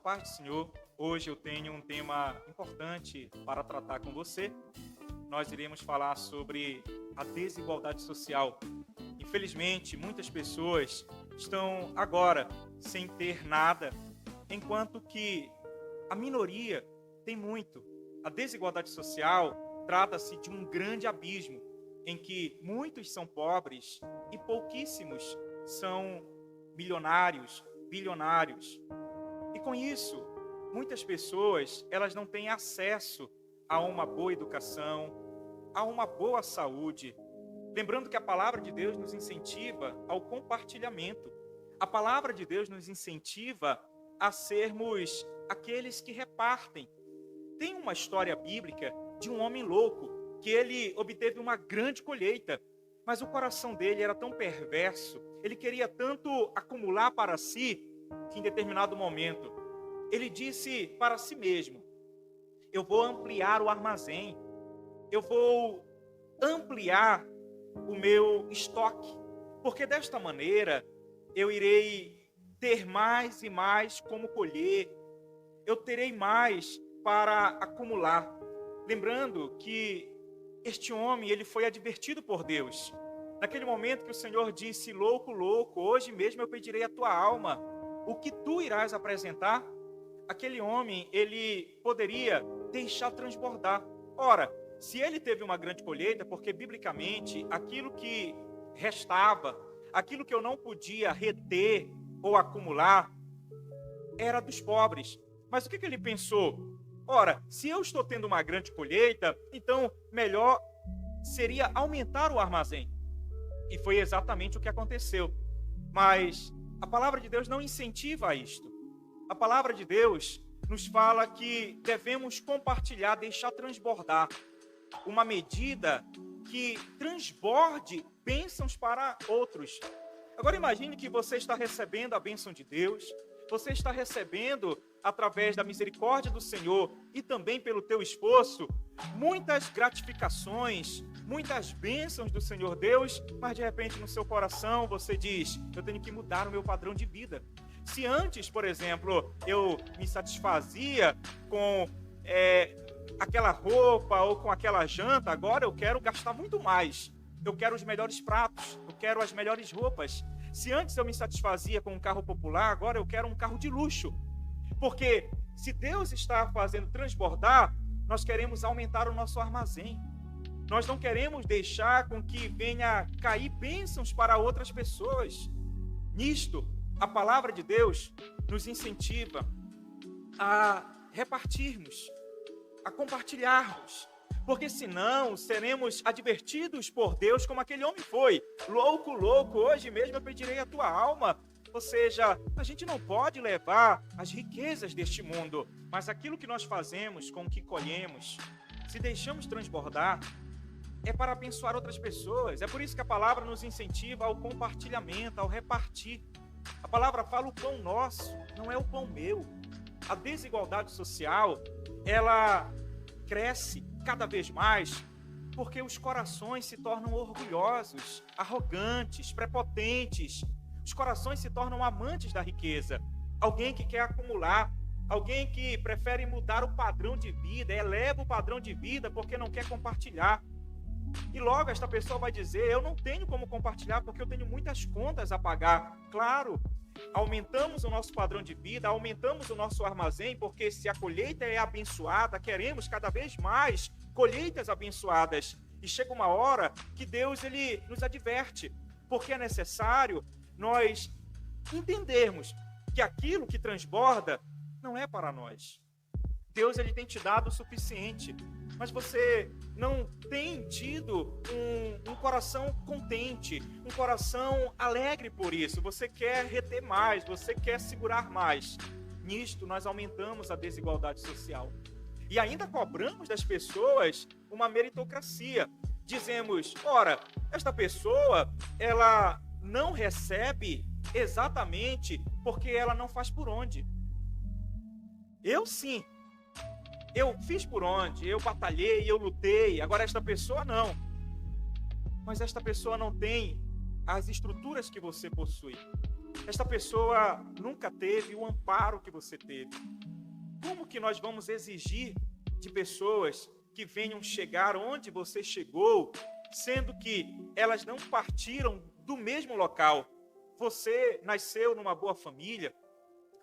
paz do Senhor, hoje eu tenho um tema importante para tratar com você. Nós iremos falar sobre a desigualdade social. Infelizmente, muitas pessoas estão agora sem ter nada, enquanto que a minoria tem muito. A desigualdade social trata-se de um grande abismo, em que muitos são pobres e pouquíssimos são milionários, bilionários. E com isso, muitas pessoas, elas não têm acesso a uma boa educação, a uma boa saúde. Lembrando que a palavra de Deus nos incentiva ao compartilhamento. A palavra de Deus nos incentiva a sermos aqueles que repartem. Tem uma história bíblica de um homem louco, que ele obteve uma grande colheita, mas o coração dele era tão perverso, ele queria tanto acumular para si, que em determinado momento, ele disse para si mesmo: eu vou ampliar o armazém, eu vou ampliar o meu estoque, porque desta maneira eu irei ter mais e mais como colher, eu terei mais para acumular. Lembrando que este homem, ele foi advertido por Deus. Naquele momento que o Senhor disse: louco, louco, hoje mesmo eu pedirei a tua alma, o que tu irás apresentar? Aquele homem, ele poderia deixar transbordar. Ora, se ele teve uma grande colheita, porque biblicamente aquilo que restava, aquilo que eu não podia reter ou acumular, era dos pobres. Mas o que ele pensou? Ora, se eu estou tendo uma grande colheita, então melhor seria aumentar o armazém. E foi exatamente o que aconteceu. Mas a palavra de Deus não incentiva a isto. A palavra de Deus nos fala que devemos compartilhar, deixar transbordar. Uma medida que transborde bênçãos para outros. Agora imagine que você está recebendo a bênção de Deus, você está recebendo, através da misericórdia do Senhor e também pelo teu esforço, muitas gratificações, muitas bênçãos do Senhor Deus, mas de repente no seu coração você diz: eu tenho que mudar o meu padrão de vida. Se antes, por exemplo, eu me satisfazia com aquela roupa ou com aquela janta, agora eu quero gastar muito mais. Eu quero os melhores pratos, eu quero as melhores roupas. Se antes eu me satisfazia com um carro popular, agora eu quero um carro de luxo. Porque se Deus está fazendo transbordar, nós queremos aumentar o nosso armazém. Nós não queremos deixar com que venha cair bênçãos para outras pessoas. Nisto, a palavra de Deus nos incentiva a repartirmos, a compartilharmos. Porque senão seremos advertidos por Deus como aquele homem foi. Louco, louco, hoje mesmo eu pedirei a tua alma. Ou seja, a gente não pode levar as riquezas deste mundo, mas aquilo que nós fazemos com o que colhemos, se deixamos transbordar, é para abençoar outras pessoas. É por isso que a palavra nos incentiva ao compartilhamento, ao repartir. A palavra fala: o pão nosso não é o pão meu. A desigualdade social, ela cresce cada vez mais porque os corações se tornam orgulhosos, arrogantes, prepotentes. Os corações se tornam amantes da riqueza. Alguém que quer acumular, alguém que prefere mudar o padrão de vida, eleva o padrão de vida porque não quer compartilhar. E logo esta pessoa vai dizer: eu não tenho como compartilhar porque eu tenho muitas contas a pagar. Claro, aumentamos o nosso padrão de vida, aumentamos o nosso armazém, porque se a colheita é abençoada, queremos cada vez mais colheitas abençoadas. E chega uma hora que Deus, ele nos adverte, porque é necessário nós entendermos que aquilo que transborda não é para nós. Deus, ele tem te dado o suficiente, mas você não tem tido um coração contente, um coração alegre por isso. Você quer reter mais, você quer segurar mais. Nisto, nós aumentamos a desigualdade social. E ainda cobramos das pessoas uma meritocracia. Dizemos: ora, esta pessoa, ela não recebe exatamente porque ela não faz por onde. Eu sim. Eu fiz por onde, eu batalhei, eu lutei, agora esta pessoa não. Mas esta pessoa não tem as estruturas que você possui. Esta pessoa nunca teve o amparo que você teve. Como que nós vamos exigir de pessoas que venham chegar onde você chegou, sendo que elas não partiram do mesmo local? Você nasceu numa boa família,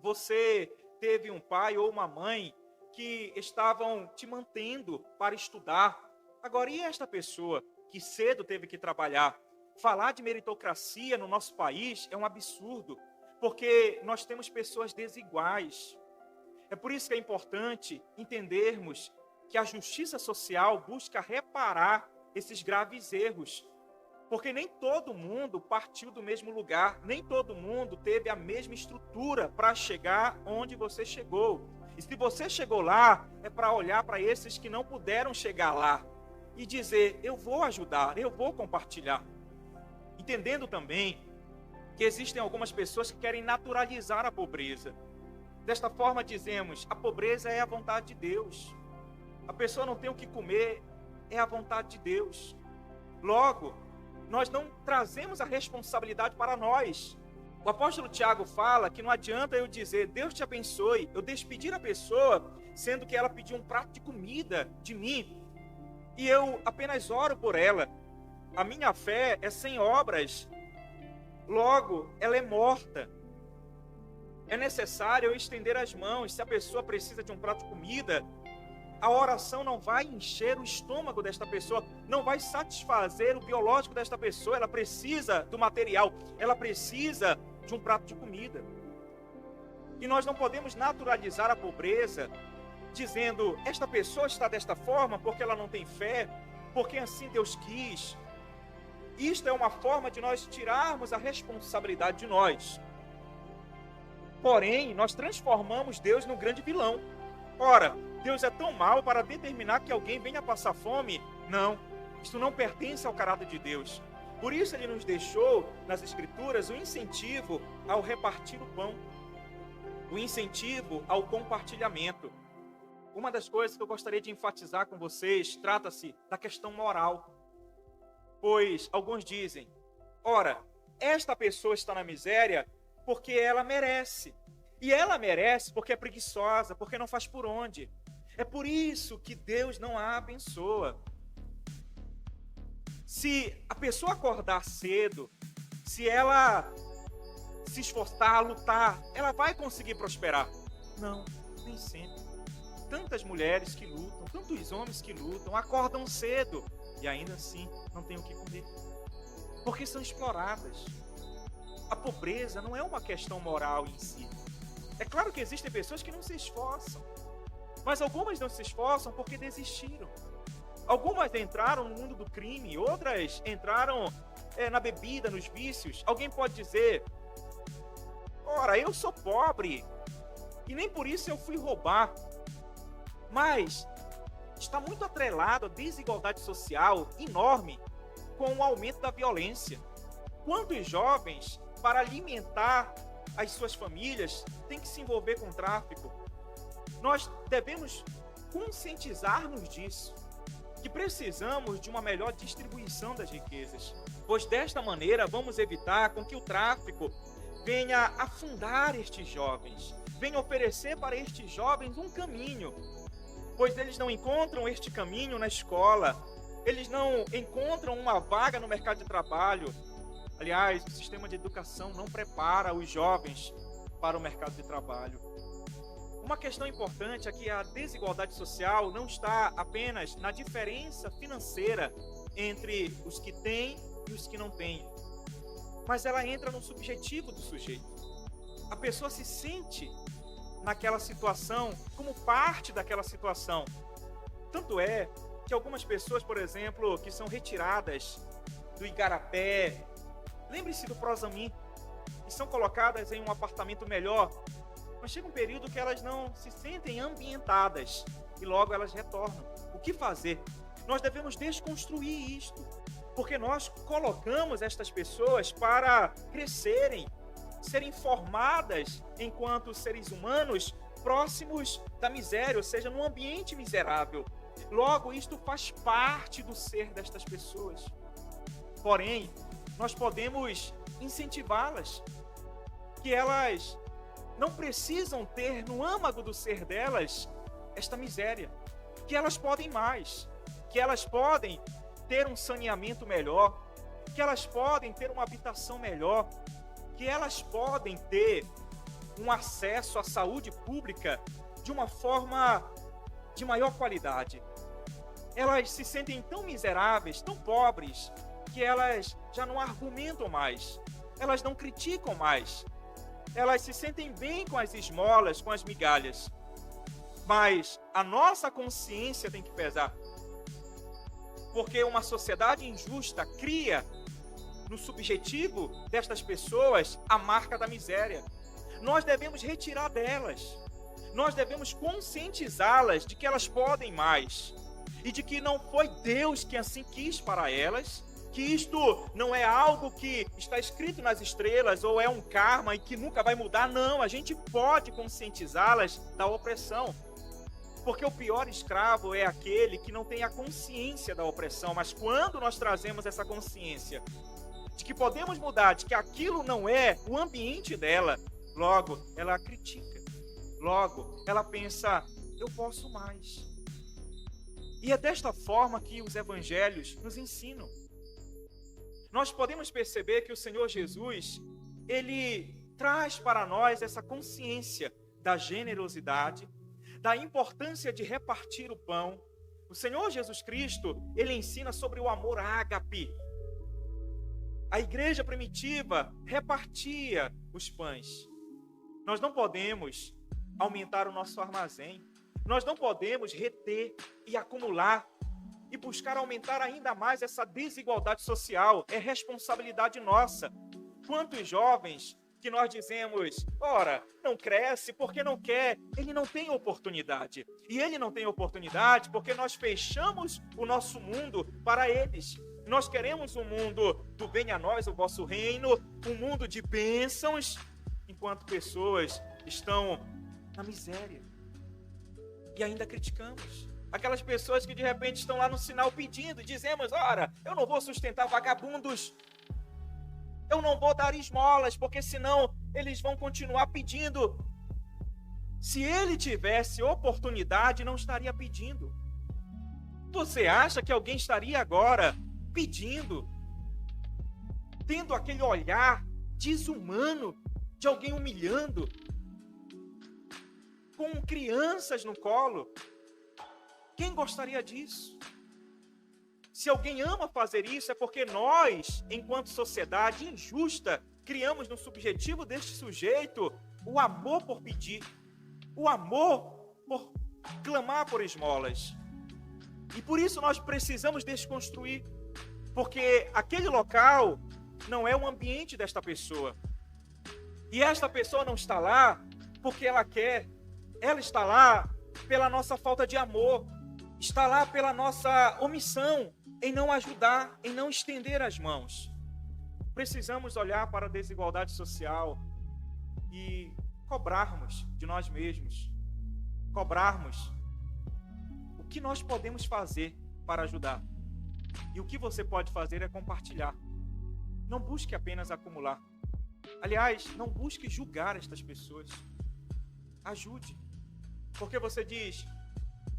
você teve um pai ou uma mãe que estavam te mantendo para estudar. Agora, e esta pessoa que cedo teve que trabalhar? Falar de meritocracia no nosso país é um absurdo, porque nós temos pessoas desiguais. É por isso que é importante entendermos que a justiça social busca reparar esses graves erros. Porque nem todo mundo partiu do mesmo lugar, nem todo mundo teve a mesma estrutura para chegar onde você chegou. E se você chegou lá, é para olhar para esses que não puderam chegar lá e dizer: eu vou ajudar, eu vou compartilhar. Entendendo também que existem algumas pessoas que querem naturalizar a pobreza. Desta forma dizemos: a pobreza é a vontade de Deus. A pessoa não tem o que comer, é a vontade de Deus. Logo, nós não trazemos a responsabilidade para nós. O apóstolo Tiago fala que não adianta eu dizer: Deus te abençoe, eu despedir a pessoa, sendo que ela pediu um prato de comida de mim, e eu apenas oro por ela. A minha fé é sem obras, logo ela é morta. É necessário eu estender as mãos. Se a pessoa precisa de um prato de comida, a oração não vai encher o estômago desta pessoa, não vai satisfazer o biológico desta pessoa. Ela precisa do material, ela precisa de um prato de comida. E nós não podemos naturalizar a pobreza, dizendo: esta pessoa está desta forma porque ela não tem fé, porque assim Deus quis. Isto é uma forma de nós tirarmos a responsabilidade de nós. Porém, nós transformamos Deus no grande vilão. Ora, Deus é tão mau para determinar que alguém venha passar fome? Não, isto não pertence ao caráter de Deus. Por isso Ele nos deixou nas Escrituras o incentivo ao repartir o pão, o incentivo ao compartilhamento. Uma das coisas que eu gostaria de enfatizar com vocês trata-se da questão moral. Pois alguns dizem: ora, esta pessoa está na miséria porque ela merece. E ela merece porque é preguiçosa, porque não faz por onde. É por isso que Deus não a abençoa. Se a pessoa acordar cedo, se ela se esforçar, lutar, ela vai conseguir prosperar. Não, nem sempre. Tantas mulheres que lutam, tantos homens que lutam, acordam cedo e ainda assim não têm o que comer, porque são exploradas. A pobreza não é uma questão moral em si. É claro que existem pessoas que não se esforçam, mas algumas não se esforçam porque desistiram. Algumas entraram no mundo do crime, outras entraram na bebida, nos vícios. Alguém pode dizer: ora, eu sou pobre e nem por isso eu fui roubar. Mas está muito atrelado a desigualdade social enorme com o aumento da violência. Quantos jovens, para alimentar as suas famílias, têm que se envolver com o tráfico? Nós devemos conscientizar-nos disso, que precisamos de uma melhor distribuição das riquezas, pois desta maneira vamos evitar com que o tráfico venha afundar estes jovens, venha oferecer para estes jovens um caminho, pois eles não encontram este caminho na escola, eles não encontram uma vaga no mercado de trabalho. Aliás, o sistema de educação não prepara os jovens para o mercado de trabalho. Uma questão importante é que a desigualdade social não está apenas na diferença financeira entre os que têm e os que não têm, mas ela entra no subjetivo do sujeito. A pessoa se sente naquela situação como parte daquela situação. Tanto é que algumas pessoas, por exemplo, que são retiradas do igarapé, lembre-se do Prosamin, e são colocadas em um apartamento melhor, mas chega um período que elas não se sentem ambientadas e logo elas retornam. O que fazer? Nós devemos desconstruir isto, porque nós colocamos estas pessoas para crescerem, serem formadas enquanto seres humanos próximos da miséria, ou seja, num ambiente miserável. Logo, isto faz parte do ser destas pessoas. Porém, nós podemos incentivá-las. que elas não precisam ter no âmago do ser delas esta miséria, que elas podem mais, que elas podem ter um saneamento melhor, que elas podem ter uma habitação melhor, que elas podem ter um acesso à saúde pública de uma forma de maior qualidade. Elas se sentem tão miseráveis, tão pobres, que elas já não argumentam mais, elas não criticam mais, elas se sentem bem com as esmolas, com as migalhas. Mas a nossa consciência tem que pesar, porque uma sociedade injusta cria no subjetivo destas pessoas a marca da miséria. Nós devemos retirar delas, nós devemos conscientizá-las de que elas podem mais, e de que não foi Deus que assim quis para elas, que isto não é algo que está escrito nas estrelas, ou é um karma e que nunca vai mudar. Não, a gente pode conscientizá-las da opressão, porque o pior escravo é aquele que não tem a consciência da opressão. Mas quando nós trazemos essa consciência de que podemos mudar, de que aquilo não é o ambiente dela, logo ela critica, logo ela pensa, eu posso mais. E é desta forma que os evangelhos nos ensinam. Nós podemos perceber que o Senhor Jesus, ele traz para nós essa consciência da generosidade, da importância de repartir o pão. O Senhor Jesus Cristo, ele ensina sobre o amor ágape. A igreja primitiva repartia os pães. Nós não podemos aumentar o nosso armazém. Nós não podemos reter e acumular e buscar aumentar ainda mais essa desigualdade social. É responsabilidade nossa. Quantos jovens que nós dizemos, ora, não cresce porque não quer, ele não tem oportunidade. E ele não tem oportunidade porque nós fechamos o nosso mundo para eles. Nós queremos um mundo do venha a nós, o vosso reino, um mundo de bênçãos, enquanto pessoas estão na miséria. E ainda criticamos. Aquelas pessoas que de repente estão lá no sinal pedindo, dizemos, ora, eu não vou sustentar vagabundos, eu não vou dar esmolas, porque senão eles vão continuar pedindo. Se ele tivesse oportunidade, não estaria pedindo. Você acha que alguém estaria agora pedindo, tendo aquele olhar desumano de alguém humilhando, com crianças no colo? Quem gostaria disso? Se alguém ama fazer isso, é porque nós, enquanto sociedade injusta, criamos no subjetivo deste sujeito o amor por pedir, o amor por clamar por esmolas. E por isso nós precisamos desconstruir, porque aquele local não é o ambiente desta pessoa. E esta pessoa não está lá porque ela quer, ela está lá pela nossa falta de amor, está lá pela nossa omissão em não ajudar, em não estender as mãos. Precisamos olhar para a desigualdade social e cobrarmos de nós mesmos, cobrarmos o que nós podemos fazer para ajudar. E o que você pode fazer é compartilhar. Não busque apenas acumular. Aliás, não busque julgar estas pessoas. Ajude. Porque você diz,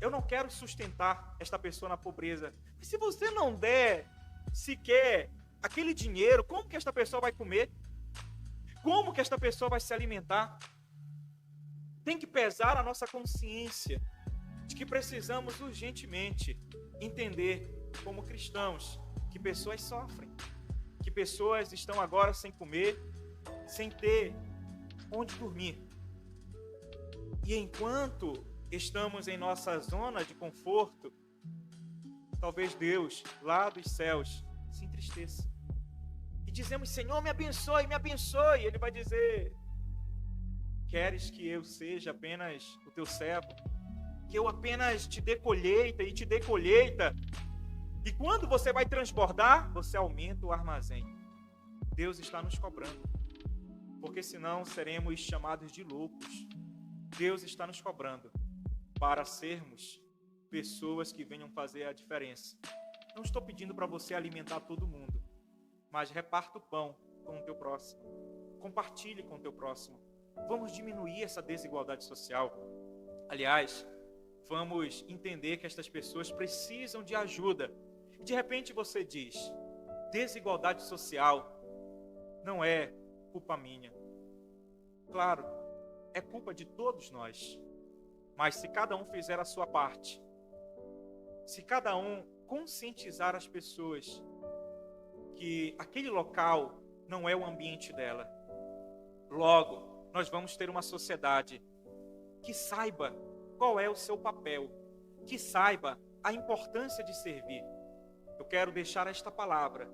eu não quero sustentar esta pessoa na pobreza. Mas se você não der sequer aquele dinheiro, como que esta pessoa vai comer? Como que esta pessoa vai se alimentar? Tem que pesar a nossa consciência de que precisamos urgentemente entender, como cristãos, que pessoas sofrem, que pessoas estão agora sem comer, sem ter onde dormir. E enquanto estamos em nossa zona de conforto, talvez Deus, lá dos céus, se entristeça. E dizemos, Senhor, me abençoe, me abençoe. Ele vai dizer, queres que eu seja apenas o teu servo? Que eu apenas te dê colheita e te dê colheita? E quando você vai transbordar, você aumenta o armazém. Deus está nos cobrando, porque senão seremos chamados de loucos. Deus está nos cobrando para sermos pessoas que venham fazer a diferença. Não estou pedindo para você alimentar todo mundo, mas reparta o pão com o teu próximo. Compartilhe com o teu próximo. Vamos diminuir essa desigualdade social. Aliás, vamos entender que estas pessoas precisam de ajuda. E de repente você diz: desigualdade social não é culpa minha. Claro, é culpa de todos nós. Mas se cada um fizer a sua parte, se cada um conscientizar as pessoas que aquele local não é o ambiente dela, logo nós vamos ter uma sociedade que saiba qual é o seu papel, que saiba a importância de servir. Eu quero deixar esta palavra,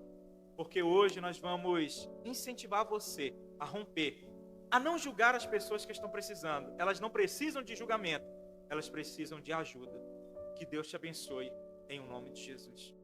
porque hoje nós vamos incentivar você a romper, a não julgar as pessoas que estão precisando. Elas não precisam de julgamento, elas precisam de ajuda. Que Deus te abençoe, em nome de Jesus.